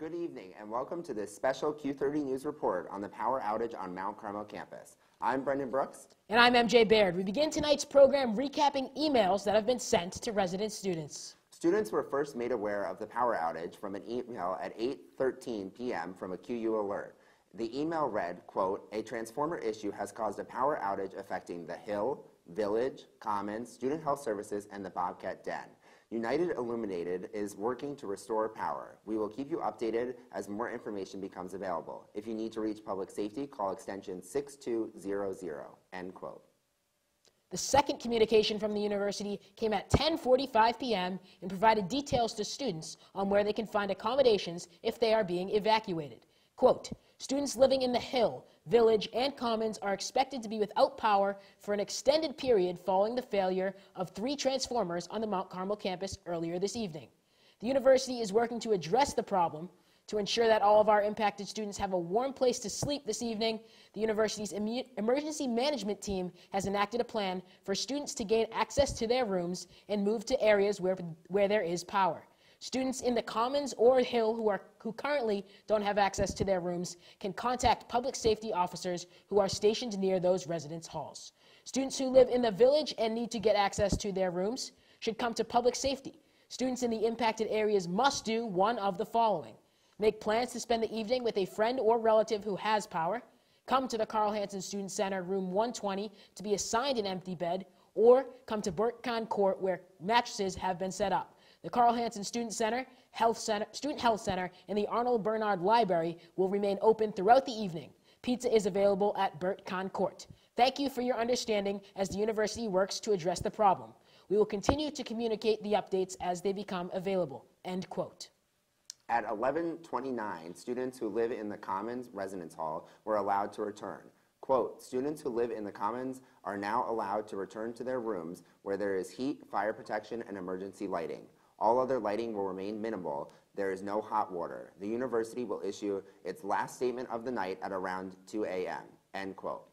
Good evening and welcome to this special Q30 News Report on the power outage on Mount Carmel campus. I'm Brendan Brooks. And I'm MJ Baird. We begin tonight's program recapping emails that have been sent to resident students. Students were first made aware of the power outage from an email at 8:13 p.m. from a QU alert. The email read, quote, "A transformer issue has caused a power outage affecting the Hill, Village, Commons, Student Health Services, and the Bobcat Den. United Illuminated is working to restore power. We will keep you updated as more information becomes available. If you need to reach public safety, call extension 6200, end quote. The second communication from the university came at 10:45 p.m. and provided details to students on where they can find accommodations if they are being evacuated. Quote, "Students living in the Hill, Village, and Commons are expected to be without power for an extended period following the failure of 3 transformers on the Mount Carmel campus earlier this evening. The university is working to address the problem. To ensure that all of our impacted students have a warm place to sleep this evening, the university's emergency management team has enacted a plan for students to gain access to their rooms and move to areas where there is power. Students in the Commons or Hill who currently don't have access to their rooms can contact public safety officers who are stationed near those residence halls. Students who live in the Village and need to get access to their rooms should come to public safety. Students in the impacted areas must do one of the following: make plans to spend the evening with a friend or relative who has power, come to the Carl Hansen Student Center, room 120, to be assigned an empty bed, or come to Burt Kahn Court where mattresses have been set up. The Carl Hansen Student Health Center, and the Arnold Bernard Library will remain open throughout the evening. Pizza is available at Burt Kahn Court. Thank you for your understanding as the university works to address the problem. We will continue to communicate the updates as they become available." End quote. At 11:29, students who live in the Commons Residence Hall were allowed to return. Quote, "Students who live in the Commons are now allowed to return to their rooms where there is heat, fire protection, and emergency lighting. All other lighting will remain minimal. There is no hot water. The university will issue its last statement of the night at around 2 a.m., end quote.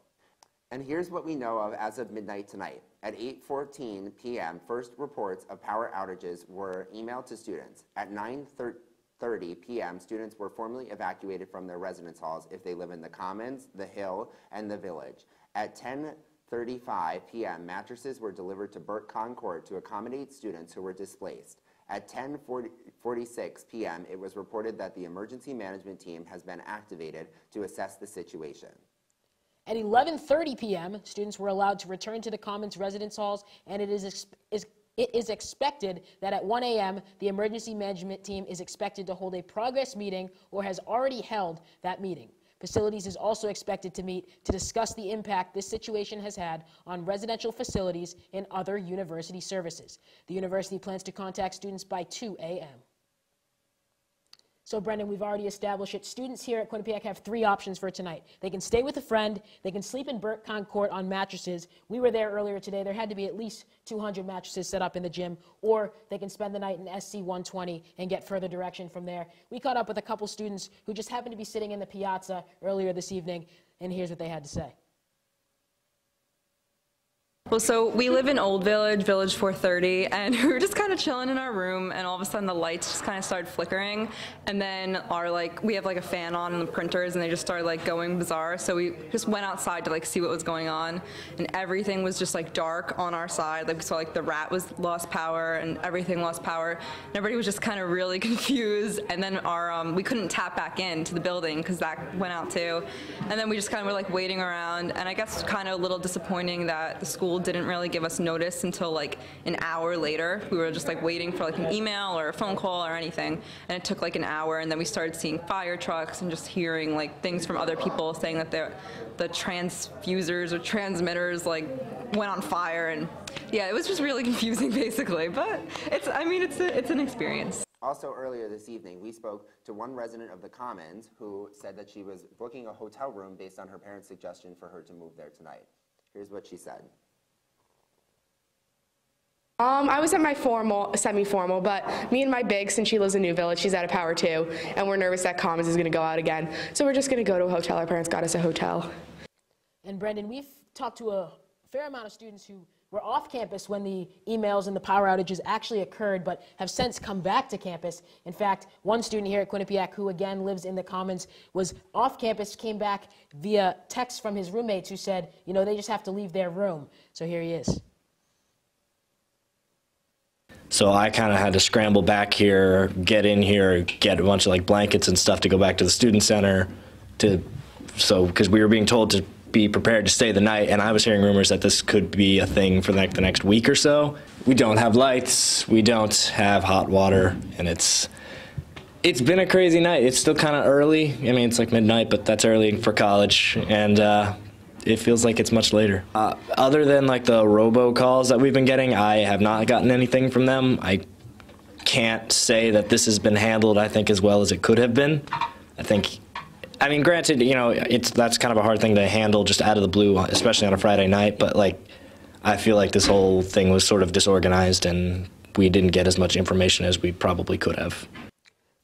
And here's what we know of as of midnight tonight. At 8:14 p.m., first reports of power outages were emailed to students. At 9:30 p.m., students were formally evacuated from their residence halls if they live in the Commons, the Hill, and the Village. At 10:35 p.m., mattresses were delivered to Burt Kahn Court to accommodate students who were displaced. At 10:46 p.m., it was reported that the emergency management team has been activated to assess the situation. At 11:30 p.m., students were allowed to return to the Commons residence halls, and it is expected that at 1 a.m., the emergency management team is expected to hold a progress meeting or has already held that meeting. Facilities is also expected to meet to discuss the impact this situation has had on residential facilities and other university services. The university plans to contact students by 2 a.m. So, Brendan, we've already established it. Students here at Quinnipiac have 3 options for tonight. They can stay with a friend, they can sleep in Burt Kahn Court on mattresses. We were there earlier today. There had to be at least 200 mattresses set up in the gym, or they can spend the night in SC 120 and get further direction from there. We caught up with a couple students who just happened to be sitting in the piazza earlier this evening, and here's what they had to say. Well, so we live in Old Village, Village 430, and we were just kind of chilling in our room, and all of a sudden the lights just kind of started flickering, and then we have a fan on the printers, and they just started going bizarre. So we just went outside to see what was going on, and everything was just dark on our side. We saw the rat was lost power, and everything lost power, and everybody was just kind of really confused. And then we couldn't tap back into the building because that went out too, and then we just kind of were waiting around, and I guess kind of a little disappointing that the school didn't really give us notice until an hour later. We were just waiting for an email or a phone call or anything, and it took an hour, and then we started seeing fire trucks and just hearing things from other people saying that the transfusers or transmitters went on fire, and yeah, it was just really confusing basically, but it's an experience. Also earlier this evening, we spoke to one resident of the Commons who said that she was booking a hotel room based on her parents' suggestion for her to move there tonight. Here's what she said. I was at my semi-formal, but me and my big, since she lives in New Village, she's out of power too, and we're nervous that Commons is going to go out again. So we're just going to go to a hotel. Our parents got us a hotel. And Brendan, we've talked to a fair amount of students who were off campus when the emails and the power outages actually occurred, but have since come back to campus. In fact, one student here at Quinnipiac, who again lives in the Commons, was off campus, came back via text from his roommates who said, you know, they just have to leave their room. So here he is. So I kind of had to scramble back here, get in here, get a bunch of like blankets and stuff to go back to the student center because we were being told to be prepared to stay the night, and I was hearing rumors that this could be a thing for like the next week or so. We don't have lights, we don't have hot water, and it's been a crazy night. It's still kind of early. I mean, it's like midnight, but that's early for college, and it feels like it's much later. Other than like the robocalls that we've been getting, I have not gotten anything from them. I can't say that this has been handled, I think, as well as it could have been. I mean, granted, you know, that's kind of a hard thing to handle just out of the blue, especially on a Friday night, but like, I feel like this whole thing was sort of disorganized and we didn't get as much information as we probably could have.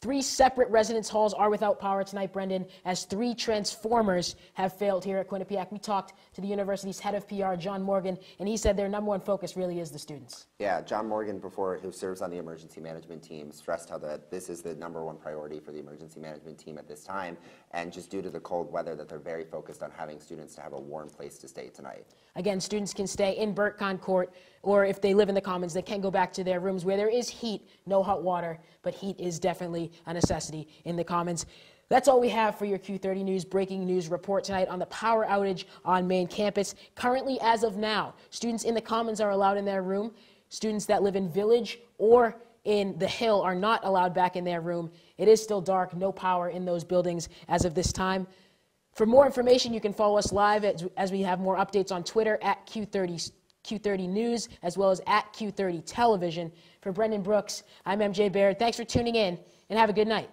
3 separate residence halls are without power tonight, Brendan, as 3 transformers have failed here at Quinnipiac. We talked to the university's head of PR, John Morgan, and he said their #1 focus really is the students. Yeah, John Morgan, who serves on the emergency management team, stressed how this is the #1 priority for the emergency management team at this time, and just due to the cold weather that they're very focused on having students to have a warm place to stay tonight. Again, students can stay in Burtcon Court, or if they live in the Commons, they can go back to their rooms where there is heat, no hot water, but heat is definitely a necessity in the Commons. That's all we have for your Q30 News breaking news report tonight on the power outage on main campus. Currently, as of now, students in the Commons are allowed in their room. Students that live in Village or in the Hill are not allowed back in their room. It is still dark, no power in those buildings as of this time. For more information, you can follow us live as we have more updates on Twitter at Q30 News, as well as at Q30 Television. For Brendan Brooks, I'm MJ Baird. Thanks for tuning in, and have a good night.